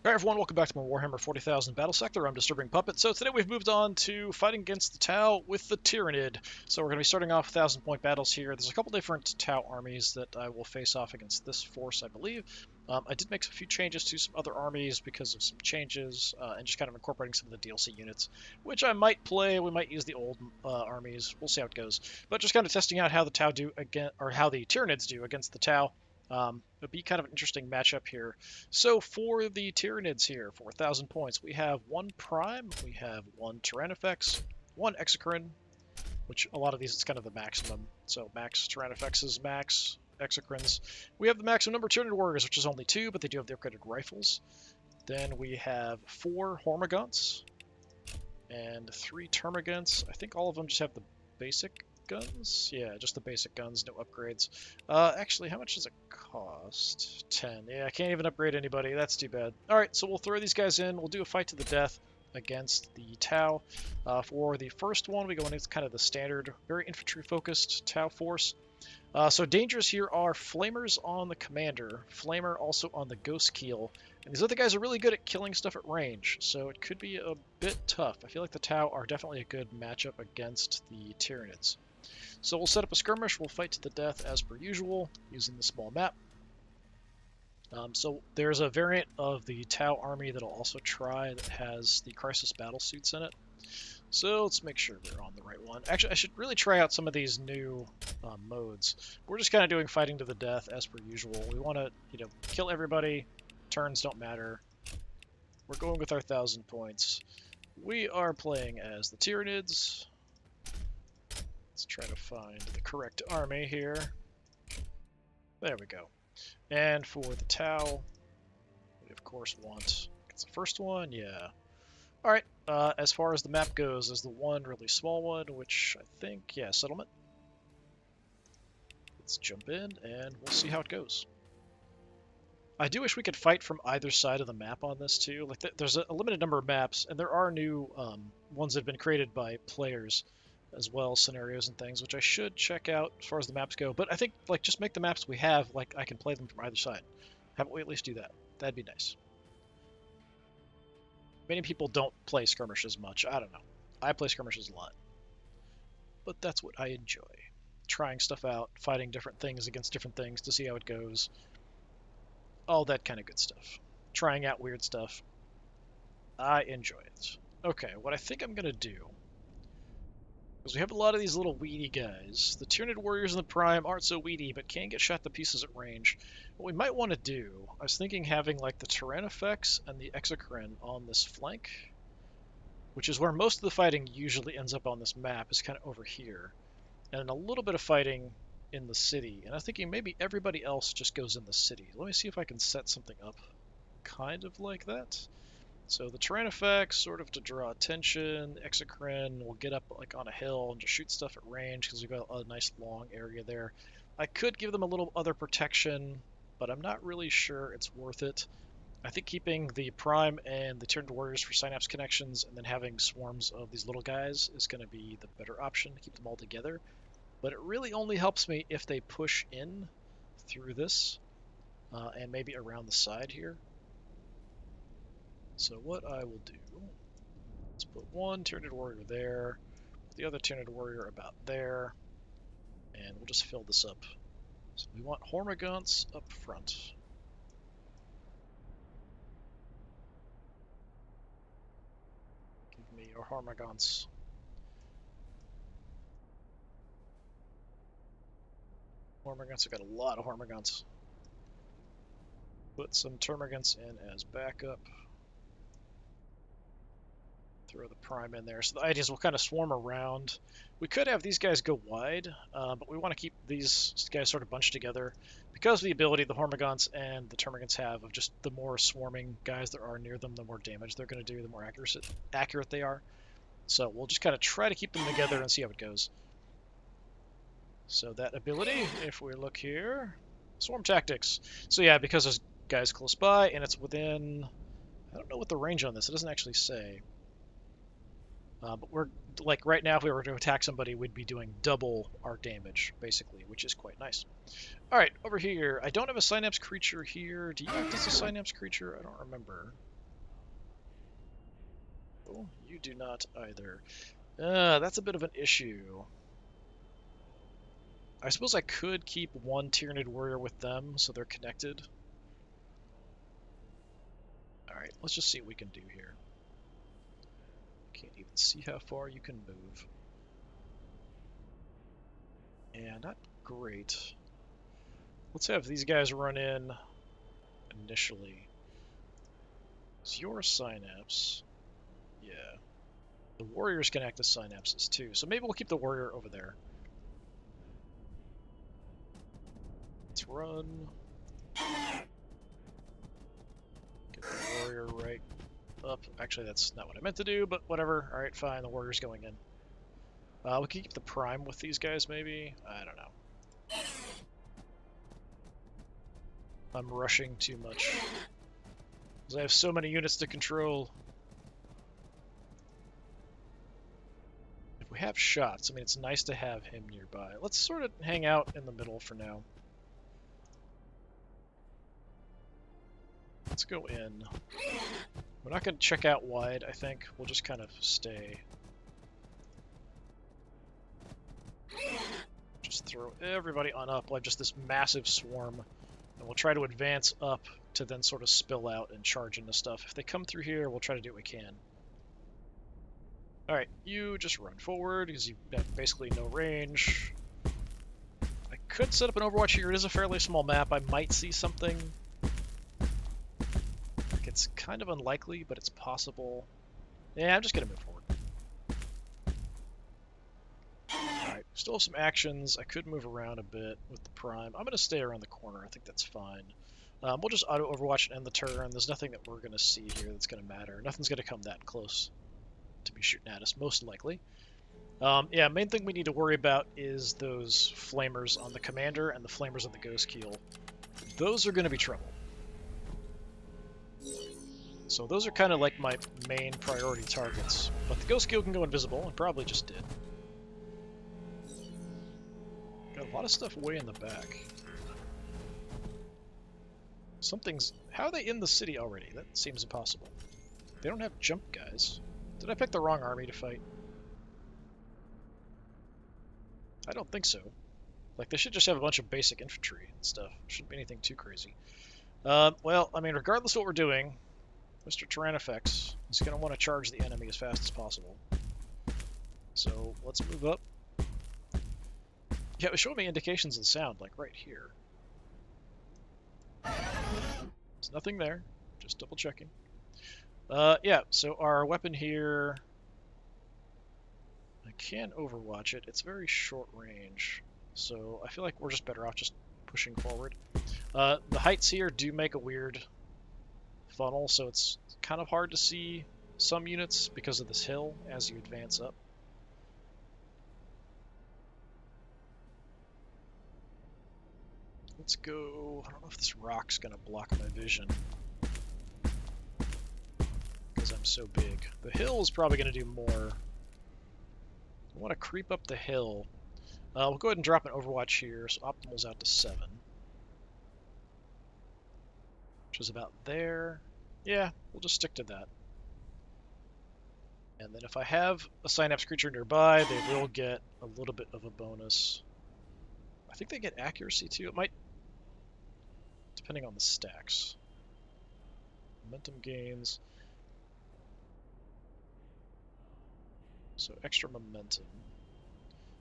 Alright everyone, welcome back to my Warhammer 40,000 Battlesector. I'm DisturbingPuppet. So today we've moved on to fighting against the Tau with the Tyranid. So we're going to be starting off 1,000-point battles here. There's a couple different Tau armies that I will face off against this force, I believe. I did make a few changes to some other armies because of some changes and just kind of incorporating some of the DLC units, which I might play. We might use the old armies. We'll see how it goes. But just kind of testing out how the Tau do against, or how the Tyranids do against the Tau. It'll be kind of an interesting matchup here. So for the Tyranids here, for 1,000 points, we have one Prime, we have one Tyrannifex, one Exocrine, which a lot of these is kind of the maximum. So max Tyrannifexes, max Exocrines. We have the maximum number of Tyranid Warriors, which is only 2, but they do have the upgraded rifles. Then we have 4 Hormagaunts and 3 Termagants. I think all of them just have the basic guns? Yeah, just the basic guns, no upgrades. Actually, how much does it cost? 10. Yeah, I can't even upgrade anybody. That's too bad. Alright, so we'll throw these guys in. We'll do a fight to the death against the Tau. For the first one, we go into kind of the standard, very infantry-focused Tau force. So dangers here are Flamers on the Commander, Flamer also on the Ghost Keel, and these other guys are really good at killing stuff at range, so it could be a bit tough. I feel like the Tau are definitely a good matchup against the Tyranids. So we'll set up a skirmish, we'll fight to the death as per usual, using the small map. So there's a variant of the Tau army that I'll also try that has the Crisis battle suits in it. So let's make sure we're on the right one. Actually, I should really try out some of these new modes. We're just kind of doing fighting to the death as per usual. We want to, kill everybody. Turns don't matter. We're going with our 1,000 points. We are playing as the Tyranids. Let's try to find the correct army here. There we go. And for the Tau, we of course want... It's the first one? Yeah. Alright, as far as the map goes, there's the one really small one, which I think, yeah, settlement. Let's jump in, and we'll see how it goes. I do wish we could fight from either side of the map on this, too. Like, there's a limited number of maps, and there are new ones that have been created by players, as well, scenarios and things, which I should check out as far as the maps go. But I think, like, just make the maps we have, like, I can play them from either side. How about we at least do that? That'd be nice. Many people don't play skirmishes much. I don't know. I play skirmishes a lot. But that's what I enjoy. Trying stuff out, fighting different things against different things to see how it goes. All that kind of good stuff. Trying out weird stuff. I enjoy it. Okay, what I think I'm going to do, because we have a lot of these little weedy guys. The Tyranid Warriors in the Prime aren't so weedy, but can get shot to pieces at range. What we might want to do, I was thinking having like the Tyrannifex and the Exocrine on this flank, which is where most of the fighting usually ends up on this map, is kind of over here. And a little bit of fighting in the city. And I'm thinking maybe everybody else just goes in the city. Let me see if I can set something up kind of like that. So the Tyrannifex, sort of to draw attention. Exocrine will get up like on a hill and just shoot stuff at range because we've got a nice long area there. I could give them a little other protection, but I'm not really sure it's worth it. I think keeping the Prime and the Tyranid Warriors for synapse connections and then having swarms of these little guys is going to be the better option to keep them all together. But it really only helps me if they push in through this and maybe around the side here. So what I will do, let's put one Tyranid Warrior there, the other Tyranid Warrior about there, and we'll just fill this up. So we want Hormagaunts up front. Give me your Hormagaunts. Hormagaunts, I've got a lot of Hormagaunts. Put some Termagants in as backup. Throw the Prime in there. So the idea is we'll kind of swarm around. We could have these guys go wide, but we want to keep these guys sort of bunched together because of the ability the Hormagaunts and the Termagants have of just the more swarming guys there are near them, the more damage they're going to do, the more accurate they are. So we'll just kind of try to keep them together and see how it goes. So that ability, if we look here, Swarm Tactics. So yeah, because there's guys close by and it's within, I don't know what the range on this, it doesn't actually say. But we're, like, right now, if we were to attack somebody, we'd be doing double our damage, basically, which is quite nice. Alright, over here. I don't have a Synapse creature here. Do you act as a Synapse creature? I don't remember. No, you do not either. That's a bit of an issue. I suppose I could keep one Tyranid warrior with them, so they're connected. Alright, let's just see what we can do here. Can't even see how far you can move. Yeah, not great. Let's have these guys run in initially. It's your synapse. Yeah. The warriors can act as synapses too, so maybe we'll keep the warrior over there. Let's run. Get the warrior right up. Actually, that's not what I meant to do, but whatever. Alright, fine, the warrior's going in. We can keep the prime with these guys, maybe? I don't know. I'm rushing too much. Because I have so many units to control. If we have shots, I mean, it's nice to have him nearby. Let's sort of hang out in the middle for now. Let's go in. We're not going to check out wide, I think. We'll just kind of stay. Just throw everybody on up like just this massive swarm. And we'll try to advance up to then sort of spill out and charge into stuff. If they come through here, we'll try to do what we can. Alright, you just run forward, because you've got basically no range. I could set up an Overwatch here. It is a fairly small map. I might see something. Like, it's kind of unlikely, but it's possible. Yeah, I'm just going to move forward. Alright, still have some actions. I could move around a bit with the Prime. I'm going to stay around the corner. I think that's fine. We'll just auto-Overwatch and end the turn. There's nothing that we're going to see here that's going to matter. Nothing's going to come that close to be shooting at us, most likely. Yeah, main thing we need to worry about is those flamers on the commander and the flamers on the ghost keel. Those are going to be trouble. So those are kind of like my main priority targets. But the ghost keel can go invisible, and probably just did. Got a lot of stuff way in the back. Something's... How are they in the city already? That seems impossible. They don't have jump guys. Did I pick the wrong army to fight? I don't think so. Like, they should just have a bunch of basic infantry and stuff. Shouldn't be anything too crazy. Well, I mean, regardless of what we're doing, Mr. Tyrannifex is going to want to charge the enemy as fast as possible. So, let's move up. Yeah, it was showing me indications of sound, like right here. There's nothing there. Just double checking. Yeah, so our weapon here... I can overwatch it. It's very short range, so I feel like we're just better off just pushing forward. The heights here do make a weird funnel, so it's kind of hard to see some units because of this hill as you advance up. Let's go... I don't know if this rock's going to block my vision, because I'm so big. The hill is probably going to do more. I want to creep up the hill. We'll go ahead and drop an Overwatch here, so optimal's out to 7. Which is about there. Yeah, we'll just stick to that. And then if I have a Synapse creature nearby, they will get a little bit of a bonus. I think they get accuracy too. It might, depending on the stacks. Momentum gains. So extra momentum.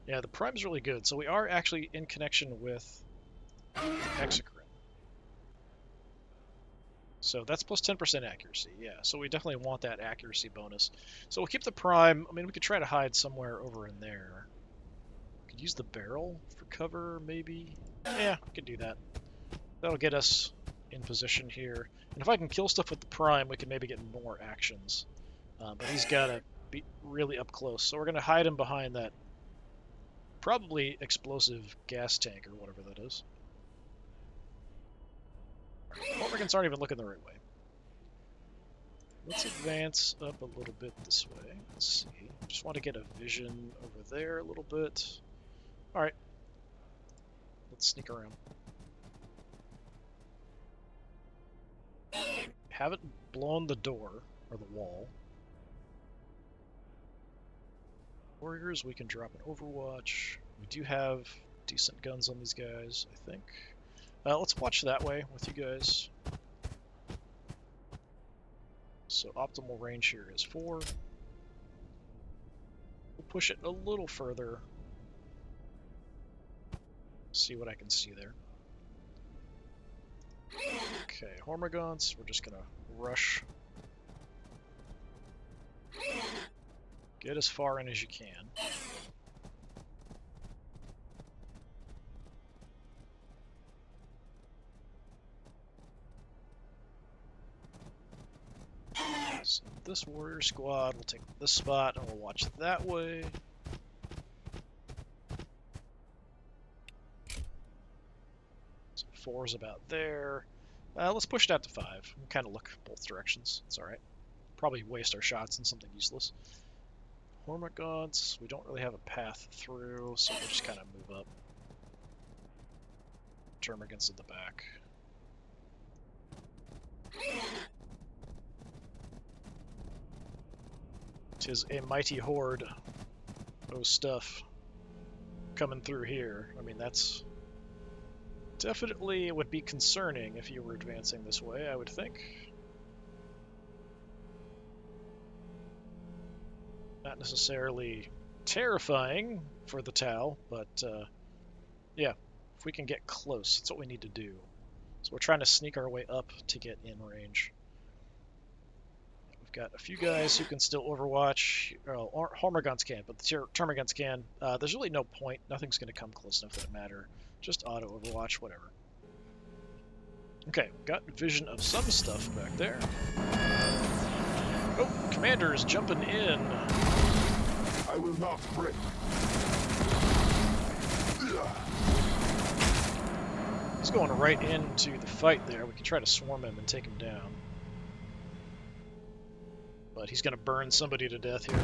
Yeah, the Prime's really good. So we are actually in connection with Exocrine. So that's plus 10% accuracy. Yeah, so we definitely want that accuracy bonus. So we'll keep the Prime. I mean, we could try to hide somewhere over in there. We could use the barrel for cover, maybe. Yeah, we could do that. That'll get us in position here. And if I can kill stuff with the Prime, we can maybe get more actions. But he's got to be really up close. So we're going to hide him behind that probably explosive gas tank or whatever that is. Republicans aren't even looking the right way. Let's advance up a little bit this way. Let's see. Just want to get a vision over there a little bit. Alright. Let's sneak around. Haven't blown the door, or the wall. Warriors, we can drop an Overwatch. We do have decent guns on these guys, I think. Let's watch that way with you guys. So optimal range here is 4. We'll push it a little further. See what I can see there. Okay, Hormagaunts, we're just gonna rush. Get as far in as you can. So this warrior squad will take this spot and we'll watch that way. So 4 is about there. Let's push it out to 5. We'll kind of look both directions. It's alright. Probably waste our shots in something useless. Hormagaunts, we don't really have a path through, so we'll just kind of move up. Termagants at the back. Tis a mighty horde. Oh, stuff. Coming through here. I mean, that's definitely would be concerning if you were advancing this way, I would think. Not necessarily terrifying for the Tau, but yeah, if we can get close, that's what we need to do. So we're trying to sneak our way up to get in range. We've got a few guys who can still overwatch. Hormagaunts can't, but the Termagants can. There's really no point. Nothing's going to come close enough that it matter. Just auto overwatch, whatever. Okay, got vision of some stuff back there. Oh, Commander is jumping in. I will not break. He's going right into the fight there. We can try to swarm him and take him down. But he's going to burn somebody to death here.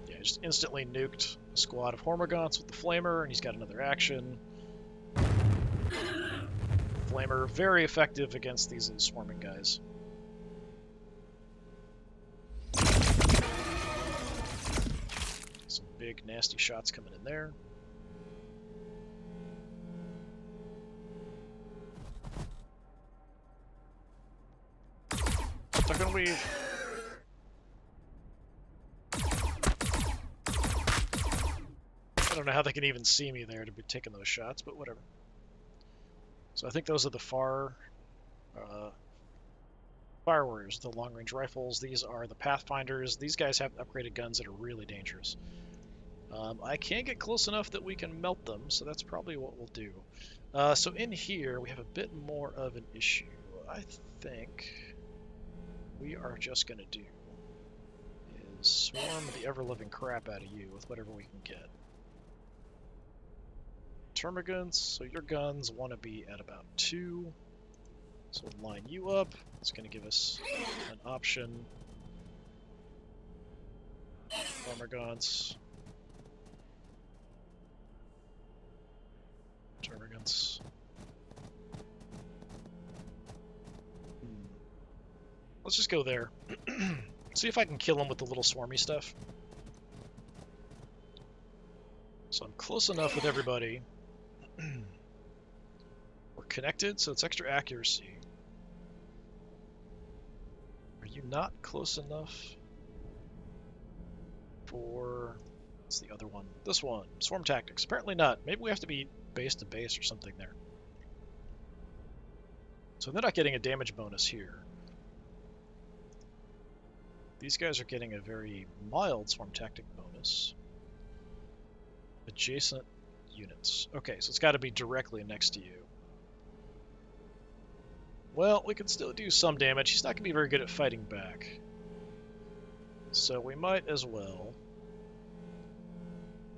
Yeah, just instantly nuked a squad of Hormagaunts with the Flamer, and he's got another action. Flamer, very effective against these little swarming guys. Some big, nasty shots coming in there. They're gonna leave. I don't know how they can even see me there to be taking those shots, but whatever. So I think those are the fire warriors, the long-range rifles. These are the Pathfinders. These guys have upgraded guns that are really dangerous. I can't get close enough that we can melt them, so that's probably what we'll do. So in here, we have a bit more of an issue. I think we are just going to do is swarm the ever-living crap out of you with whatever we can get. Termagants, so your guns want to be at about 2. So we'll line you up. It's going to give us an option. Hormagaunts. Termagants. Let's just go there. See if I can kill him with the little swarmy stuff. So I'm close enough with everybody. We're connected, so it's extra accuracy. Are you not close enough for... what's the other one? This one. Swarm tactics. Apparently not. Maybe we have to be base to base or something there. So they're not getting a damage bonus here. These guys are getting a very mild swarm tactic bonus. Adjacent units. Okay, so it's got to be directly next to you. Well, we can still do some damage. He's not going to be very good at fighting back. So we might as well.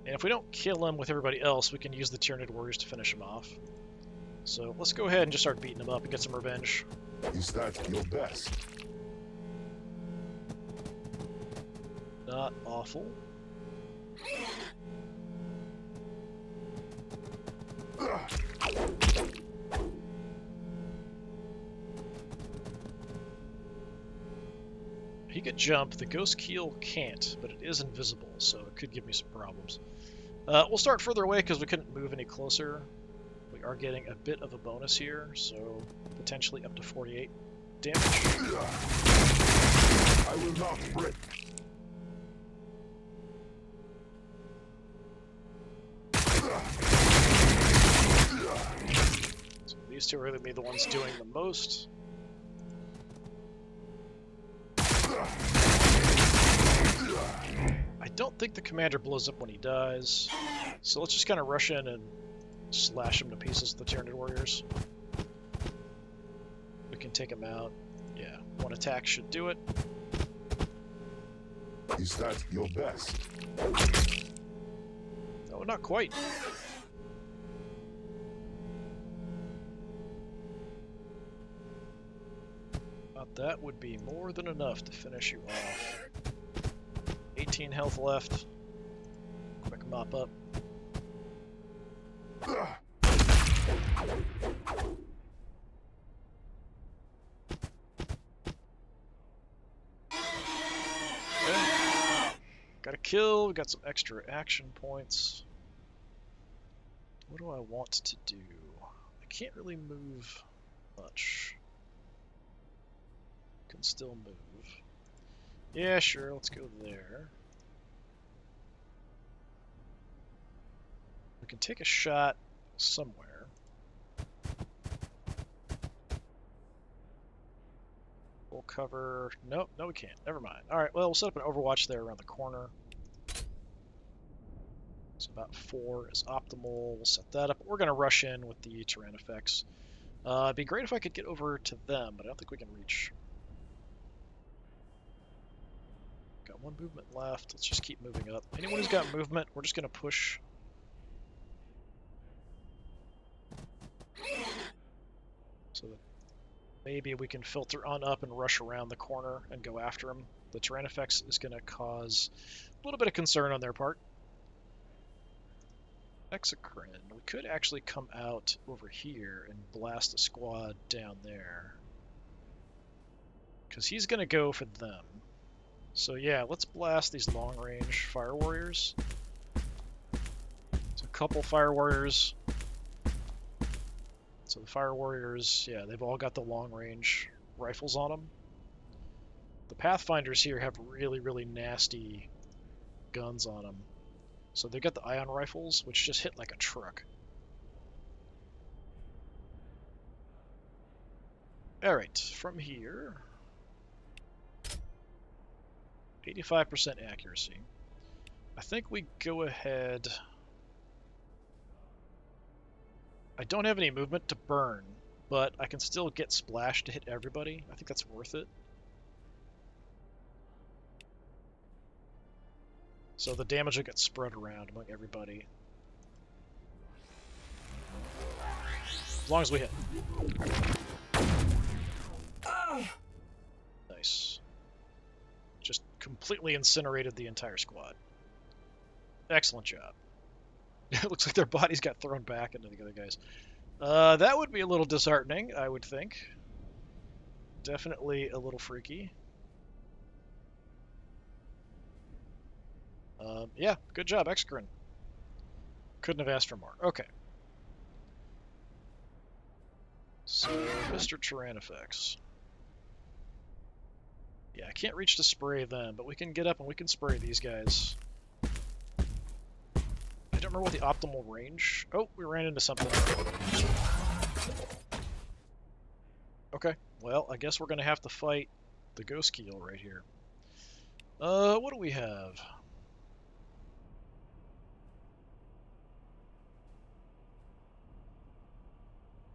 And if we don't kill him with everybody else, we can use the Tyranid warriors to finish him off. So let's go ahead and just start beating him up and get some revenge. Is that your best? Not awful. He could jump. The Ghost Keel can't, but it is invisible, so it could give me some problems. We'll start further away because we couldn't move any closer. We are getting a bit of a bonus here, so potentially up to 48 damage. I will not break. So these two are going to be the ones doing the most. I don't think the commander blows up when he dies, so let's just kind of rush in and slash him to pieces with the Tyranid warriors. We can take him out. Yeah, one attack should do it. Is that your best? No, not quite. But that would be more than enough to finish you off. 18 health left. Quick mop up. Got a kill, we got some extra action points. What do I want to do? I can't really move much. Can still move. Yeah, sure, let's go there. We can take a shot somewhere. Full cover. Nope, no we can't. Never mind. Alright, well, we'll set up an overwatch there around the corner. So about 4 is optimal. We'll set that up. We're going to rush in with the Tyrannifex. It'd be great if I could get over to them, but I don't think we can reach. Got one movement left. Let's just keep moving up. Anyone who's got movement, we're just going to push. So that maybe we can filter on up and rush around the corner and go after him. The Tyrannifex is going to cause a little bit of concern on their part. Exocrine. We could actually come out over here and blast a squad down there. Because he's going to go for them. So yeah, let's blast these long-range fire warriors. So a couple fire warriors. So the fire warriors, yeah, they've all got the long-range rifles on them. The Pathfinders here have really, really nasty guns on them. So they've got the ion rifles, which just hit like a truck. Alright, from here... 85% accuracy. I think we go ahead... I don't have any movement to burn, but I can still get splash to hit everybody. I think that's worth it. So the damage will get spread around among everybody. As long as we hit. Nice. Just completely incinerated the entire squad. Excellent job. It looks like their bodies got thrown back into the other guys. That would be a little disheartening, I would think. Definitely a little freaky. Yeah, good job, Exocrine. Couldn't have asked for more. Okay. So, Mr. Tyrannifex. Yeah, I can't reach to spray them, but we can get up and we can spray these guys. I don't remember what the optimal range... Oh, we ran into something. Okay, well, I guess we're going to have to fight the Ghost Keel right here. What do we have?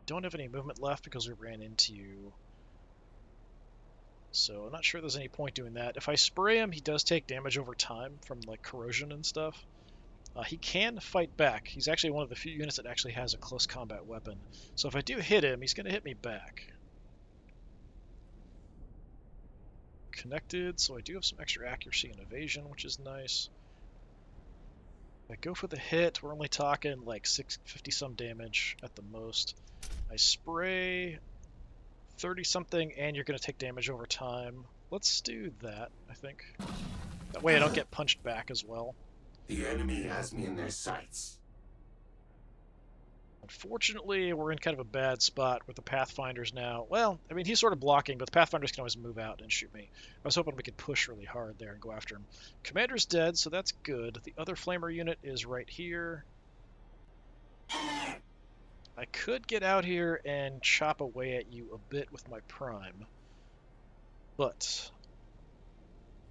Don't have any movement left because we ran into you. So I'm not sure there's any point doing that. If I spray him, he does take damage over time from like corrosion and stuff. He can fight back. He's actually one of the few units that actually has a close combat weapon. So if I do hit him, he's going to hit me back. Connected, so I do have some extra accuracy and evasion, which is nice. If I go for the hit, we're only talking like 50 some damage at the most. I spray 30 something and you're going to take damage over time. let's do that, I think. That way I don't get punched back as well. The enemy has me in their sights. Unfortunately, we're in kind of a bad spot with the Pathfinders now. Well, I mean, he's sort of blocking, but the Pathfinders can always move out and shoot me. I was hoping we could push really hard there and go after him. Commander's dead, so that's good. The other Flamer unit is right here. I could get out here and chop away at you a bit with my Prime, but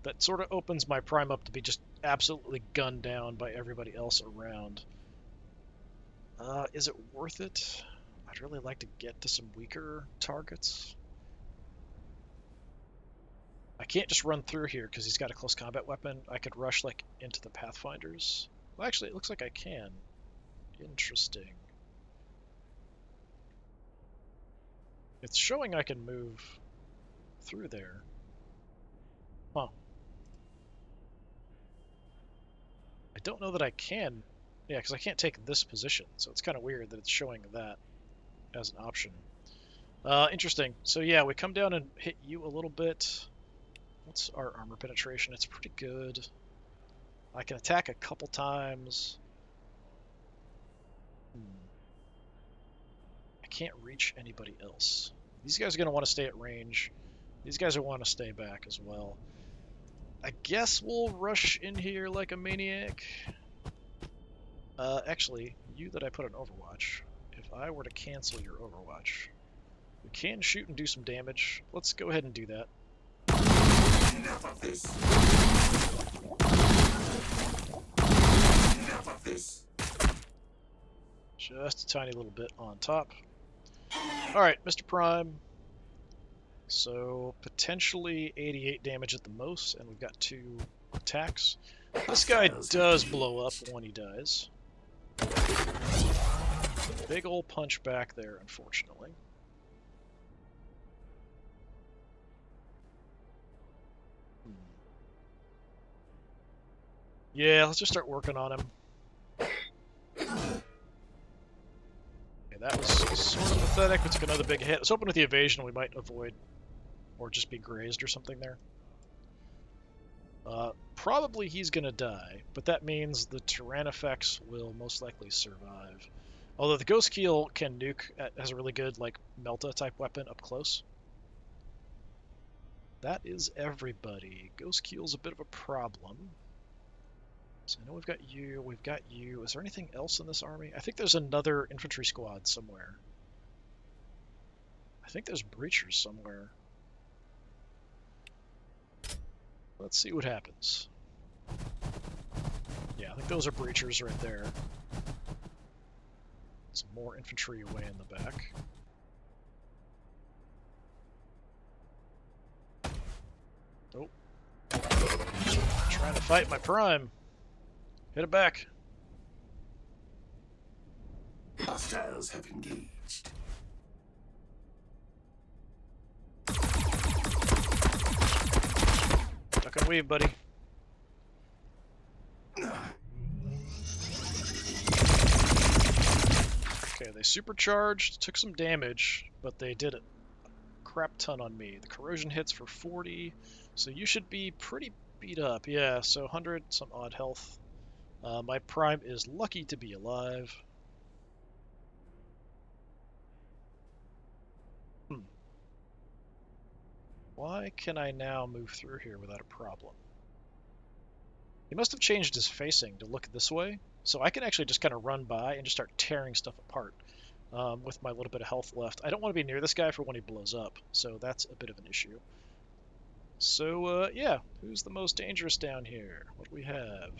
that sort of opens my Prime up to be just absolutely gunned down by everybody else around. Is it worth it? I'd really like to get to some weaker targets. I can't just run through here because he's got a close combat weapon. I could rush like into the Pathfinders. Well, actually, it looks like I can. Interesting. It's showing I can move through there. Huh. I don't know that I can. Yeah, because I can't take this position, so it's kind of weird that it's showing that as an option. Interesting. So yeah, we come down and hit you a little bit. What's our armor penetration? It's pretty good. I can attack a couple times. I can't reach anybody else. These guys are going to want to stay at range. These guys will want to stay back as well. I guess we'll rush in here like a maniac. Actually, you that I put on Overwatch, if I were to cancel your Overwatch, we can shoot and do some damage. Let's go ahead and do that. Enough of this. Enough of this. Just a tiny little bit on top. Alright, Mr. Prime. So, potentially 88 damage at the most, and we've got 2 attacks. This guy does blow up when he dies. Big ol' punch back there, unfortunately. Yeah, let's just start working on him. Okay, that was sort of pathetic. We took another big hit. I was hoping with the evasion we might avoid, or just be grazed or something there. Probably he's gonna die, but that means the Tyrannifex will most likely survive. Although the Ghost Keel can nuke, has a really good like Melta type weapon up close. That is everybody. Ghost Keel's a bit of a problem. So I know we've got you, we've got you. Is there anything else in this army? I think there's another infantry squad somewhere. I think there's breachers somewhere. Let's see what happens. Yeah, I think those are breachers right there. Some more infantry away in the back. Oh. Trying to fight my Prime. Hit it back. Hostiles have engaged. Duck and weave, buddy. Okay, they supercharged, took some damage, but they did a crap ton on me. The corrosion hits for 40, so you should be pretty beat up. Yeah, so 100, some odd health. My Prime is lucky to be alive. Why can I now move through here without a problem? He must have changed his facing to look this way, so I can actually just kind of run by and just start tearing stuff apart with my little bit of health left. I don't want to be near this guy for when he blows up, so that's a bit of an issue. So, yeah, who's the most dangerous down here? What do we have?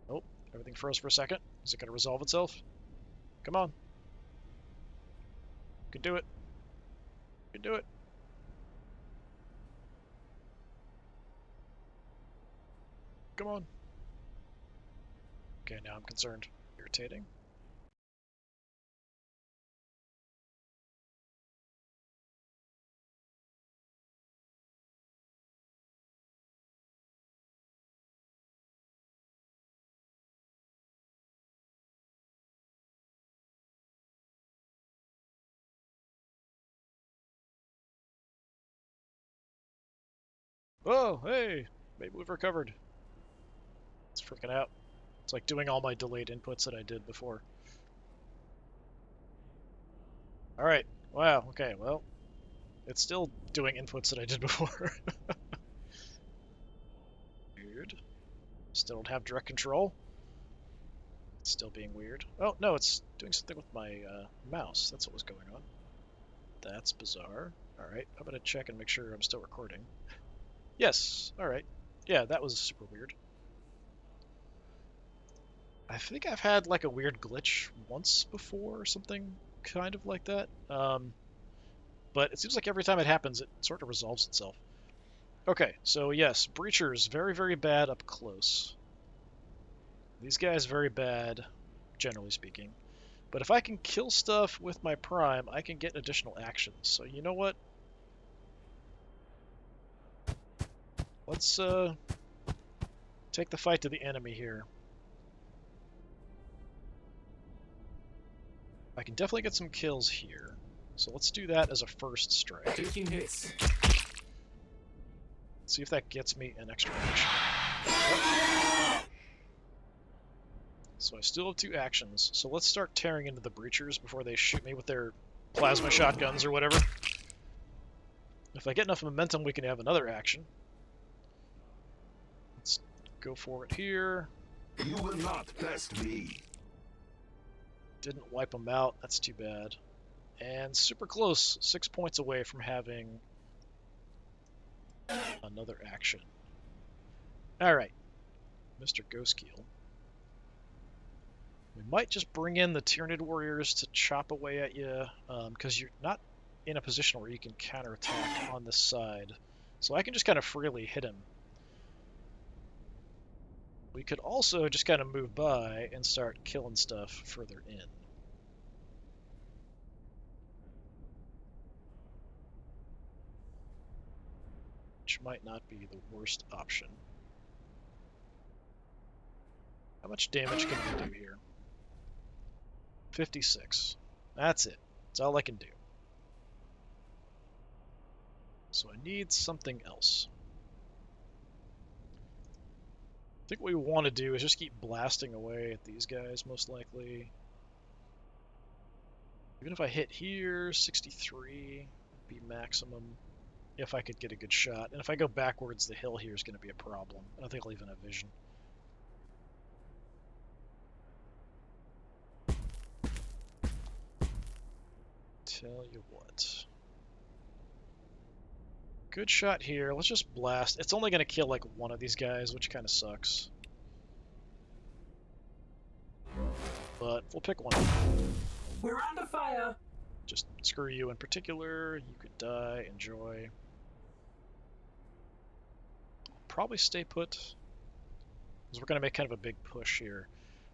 Oh, everything froze for a second. Is it going to resolve itself? Come on. You can do it. You can do it. Come on. Okay, now I'm concerned. Irritating. Oh, hey! Maybe we've recovered. It's freaking out. It's like doing all my delayed inputs that I did before. Alright. Wow, okay, well, it's still doing inputs that I did before. Weird. Still don't have direct control. It's still being weird. Oh, no, it's doing something with my mouse. That's what was going on. That's bizarre. Alright, how about I check and make sure I'm still recording? Yes, alright. Yeah, that was super weird. I think I've had like a weird glitch once before or something kind of like that. But it seems like every time it happens, it sort of resolves itself. Okay, so yes, breachers, very, very bad up close. These guys, very bad, generally speaking. But if I can kill stuff with my prime, I can get additional actions. So you know what? Let's take the fight to the enemy here. I can definitely get some kills here. So let's do that as a first strike. Taking hits. See if that gets me an extra action. Oh. So I still have 2 actions. So let's start tearing into the breachers before they shoot me with their plasma shotguns or whatever. If I get enough momentum, we can have another action. Let's go for it here. You will not test me. Didn't wipe them out. That's too bad. And super close. 6 points away from having another action. Alright. Mr. Ghostkeel. We might just bring in the Tyranid warriors to chop away at you, because you're not in a position where you can counterattack on this side. So I can just kind of freely hit him. We could also just kind of move by and start killing stuff further in. Which might not be the worst option. How much damage can we do here? 56. That's it. That's all I can do. So I need something else. I think what we want to do is just keep blasting away at these guys, most likely. Even if I hit here, 63 would be maximum if I could get a good shot. And if I go backwards, the hill here is going to be a problem. I don't think I'll even have vision. Tell you what. Good shot here. Let's just blast. It's only going to kill like one of these guys, which kind of sucks. But we'll pick one. We're under fire. Just screw you in particular. You could die. Enjoy. Probably stay put, because we're going to make kind of a big push here.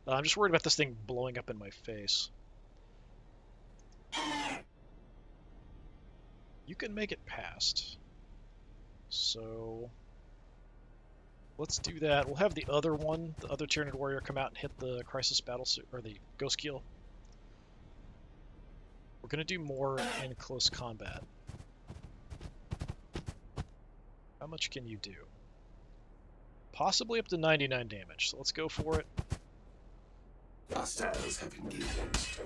I'm just worried about this thing blowing up in my face. You can make it past. So let's do that. We'll have the other one, the other Tyranid warrior, come out and hit the crisis battlesuit, or the Ghostkeel. We're going to do more in close combat. How much can you do? Possibly up to 99 damage, so let's go for it. Hostiles have engaged.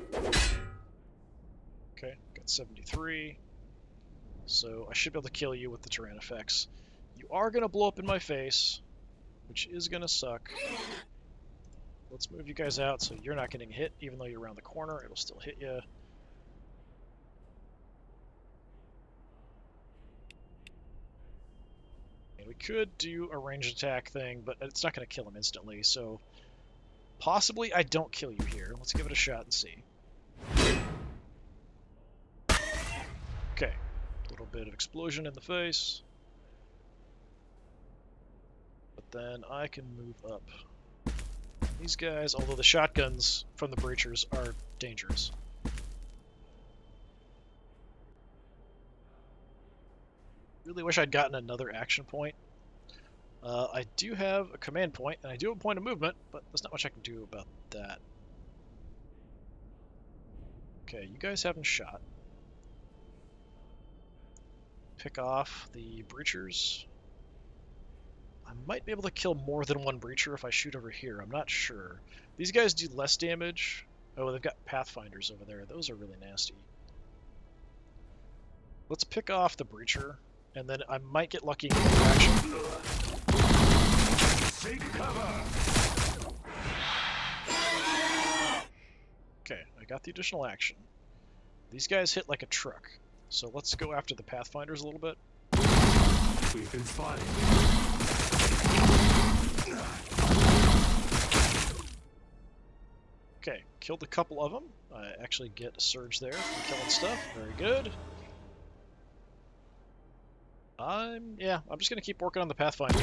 Okay, got 73. So I should be able to kill you with the Tyrannifex. You are going to blow up in my face, which is going to suck. Let's move you guys out so you're not getting hit, even though you're around the corner. It'll still hit you. And we could do a ranged attack thing, but it's not going to kill him instantly, so possibly I don't kill you here. Let's give it a shot and see. Okay, a little bit of explosion in the face. But then I can move up. These guys, although the shotguns from the breachers are dangerous. Really wish I'd gotten another action point. I do have a command point, and I do have a point of movement, but there's not much I can do about that. Okay, you guys haven't shot. Pick off the breachers. I might be able to kill more than one breacher if I shoot over here. I'm not sure. These guys do less damage. Oh, they've got pathfinders over there. Those are really nasty. Let's pick off the breacher, and then I might get lucky and get action. Seek cover. Okay, I got the additional action. These guys hit like a truck, so let's go after the pathfinders a little bit. We've been spotted. Okay, killed a couple of them. I actually get a surge there from killing stuff. Very good. I'm just gonna keep working on the pathfinders.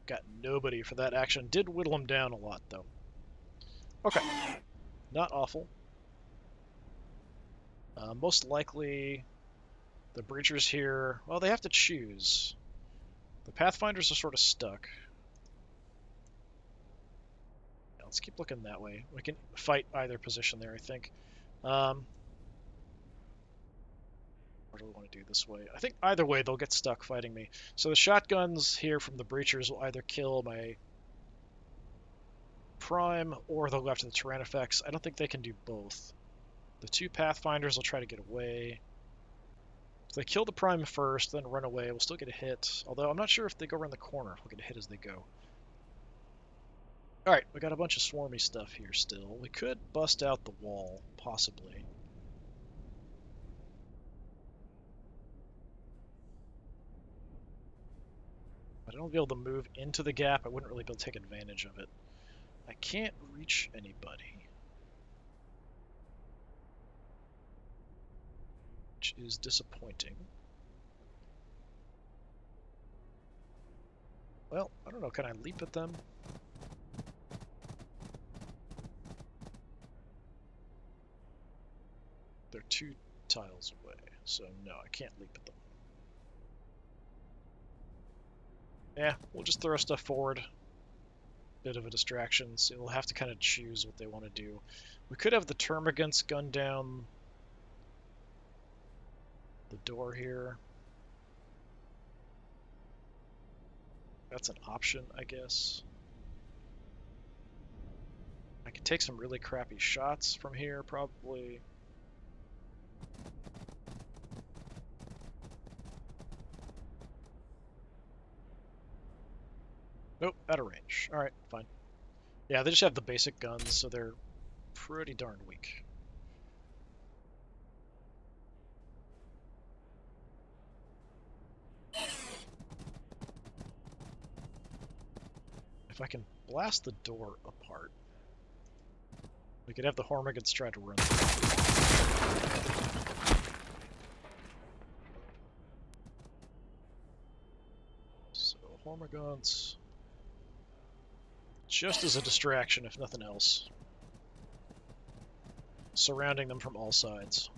Got nobody for that action. Did whittle him down a lot though. Okay, not awful. Most likely, the breachers here. Well, they have to choose. The pathfinders are sort of stuck. Yeah, let's keep looking that way. We can fight either position there, I think. Or do we want to do this way? I think either way they'll get stuck fighting me. So the shotguns here from the breachers will either kill my prime or they'll go after the Tyrannifex. I don't think they can do both. The two pathfinders will try to get away. If they kill the prime first, then run away, we'll still get a hit. Although I'm not sure if they go around the corner, we'll get a hit as they go. Alright, we got a bunch of swarmy stuff here still. We could bust out the wall, possibly. I don't be able to move into the gap. I wouldn't really be able to take advantage of it. I can't reach anybody, which is disappointing. Well, I don't know. Can I leap at them? They're 2 tiles away, so no, I can't leap at them. Yeah, we'll just throw stuff forward. Bit of a distraction, so we'll have to kind of choose what they want to do. We could have the Termagants gun down the door here. That's an option, I guess. I could take some really crappy shots from here, probably. Nope, out of range. Alright, fine. Yeah, they just have the basic guns, so they're pretty darn weak. If I can blast the door apart, we could have the Hormigans try to run through. So, Hormigans, just as a distraction, if nothing else. Surrounding them from all sides.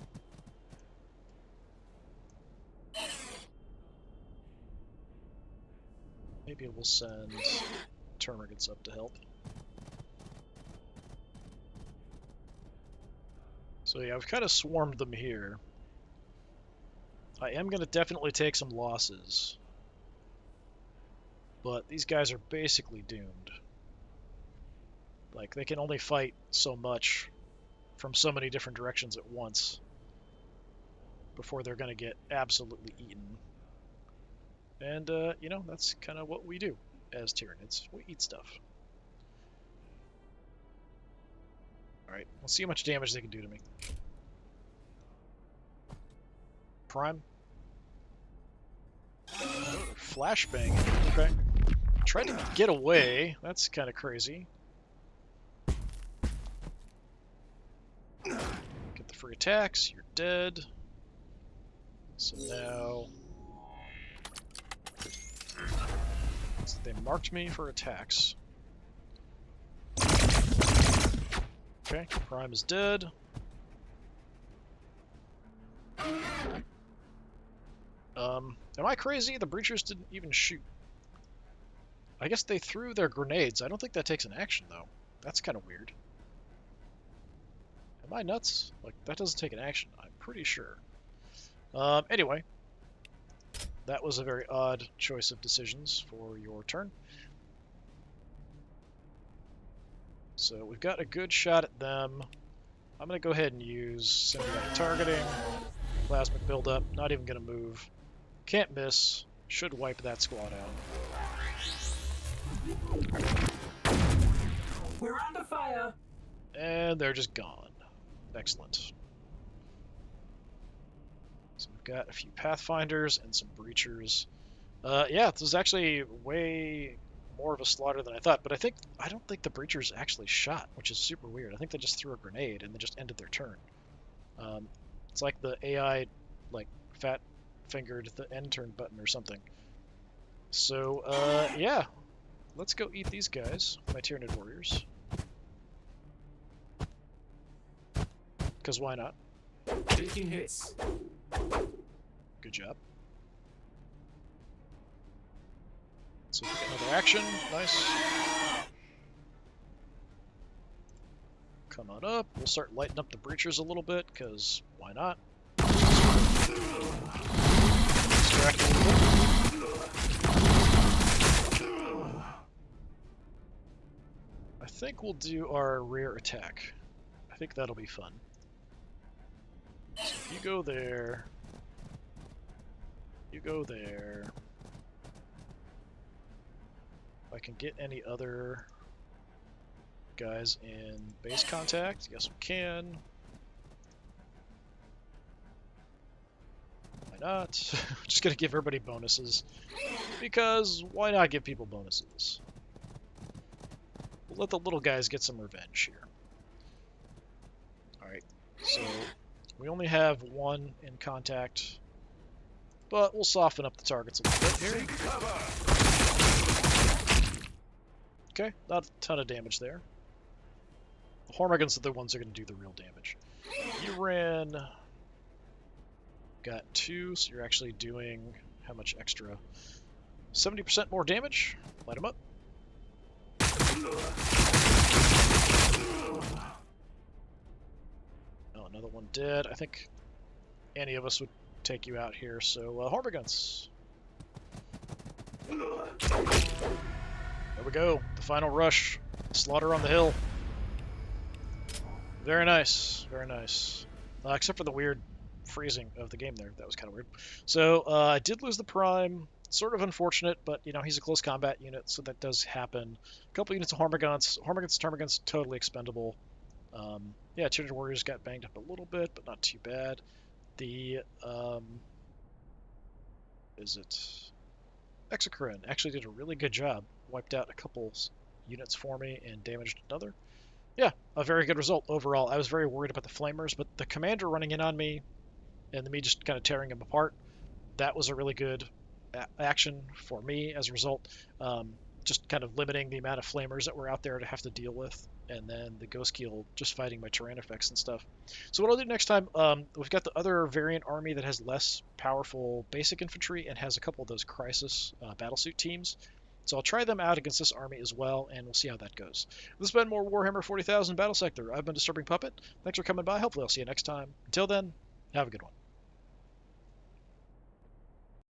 Maybe we'll send Termagants up to help. So yeah, I've kind of swarmed them here. I am going to definitely take some losses. But these guys are basically doomed. Like, they can only fight so much from so many different directions at once before they're going to get absolutely eaten. And, you know, that's kind of what we do as Tyranids. We eat stuff. Alright, let's see how much damage they can do to me. Prime. Oh, flashbang. Okay. Tried to get away. That's kind of crazy. Get the free attacks. You're dead. So now... So they marked me for attacks. Okay, Prime is dead. Am I crazy? The breachers didn't even shoot. I guess they threw their grenades. I don't think that takes an action, though. That's kind of weird. Am I nuts? Like, that doesn't take an action. I'm pretty sure. Anyway, that was a very odd choice of decisions for your turn. So we've got a good shot at them. I'm going to go ahead and use symbiotic targeting, plasmic buildup, not even going to move. Can't miss, should wipe that squad out. We're under fire. And they're just gone. Excellent. So we've got a few Pathfinders and some Breachers. Yeah, this is actually way more of a slaughter than I thought, but I don't think the Breachers actually shot, which is super weird. I think they just threw a grenade and they just ended their turn. It's like the AI, like, fat-fingered the end turn button or something. So, yeah. Let's go eat these guys, my Tyranid warriors. Because why not? Taking hits. Good job. So we get another action. Nice. Come on up. We'll start lighting up the breachers a little bit, because why not? Distract a little bit. I think we'll do our rear attack. I think that'll be fun. So if you go there, you go there. If I can get any other guys in base contact, yes we can. Why not? Just gonna give everybody bonuses, because why not give people bonuses? We'll let the little guys get some revenge here. Alright, so we only have one in contact, but we'll soften up the targets a little bit here. Take cover. Okay, not a ton of damage there. The Hormigans are the ones that are going to do the real damage. You ran... Got 2, so you're actually doing how much extra? 70% more damage. Light them up. Oh, another one dead. I think any of us would take you out here, so Hormigans. There we go. The final rush. Slaughter on the hill. Very nice. Very nice. Except for the weird freezing of the game there. That was kind of weird. So, I did lose the Prime. Sort of unfortunate, but, you know, he's a close combat unit, so that does happen. A couple units of Hormigans. Hormigans, Termagants, totally expendable. Yeah, Tyranid Warriors got banged up a little bit, but not too bad. The, Exocrine actually did a really good job. Wiped out a couple units for me and damaged another. Yeah, a very good result overall. I was very worried about the Flamers, but the Commander running in on me and me just kind of tearing him apart, that was a really good action for me as a result. Just kind of limiting the amount of Flamers that were out there to have to deal with, and then the Ghost Keel just fighting my Tyrannifex and stuff. So what I'll do next time, we've got the other variant army that has less powerful basic infantry and has a couple of those Crisis battlesuit teams. So I'll try them out against this army as well, and we'll see how that goes. This has been more Warhammer 40,000 Battlesector. I've been Disturbing Puppet. Thanks for coming by. Hopefully I'll see you next time. Until then, have a good one.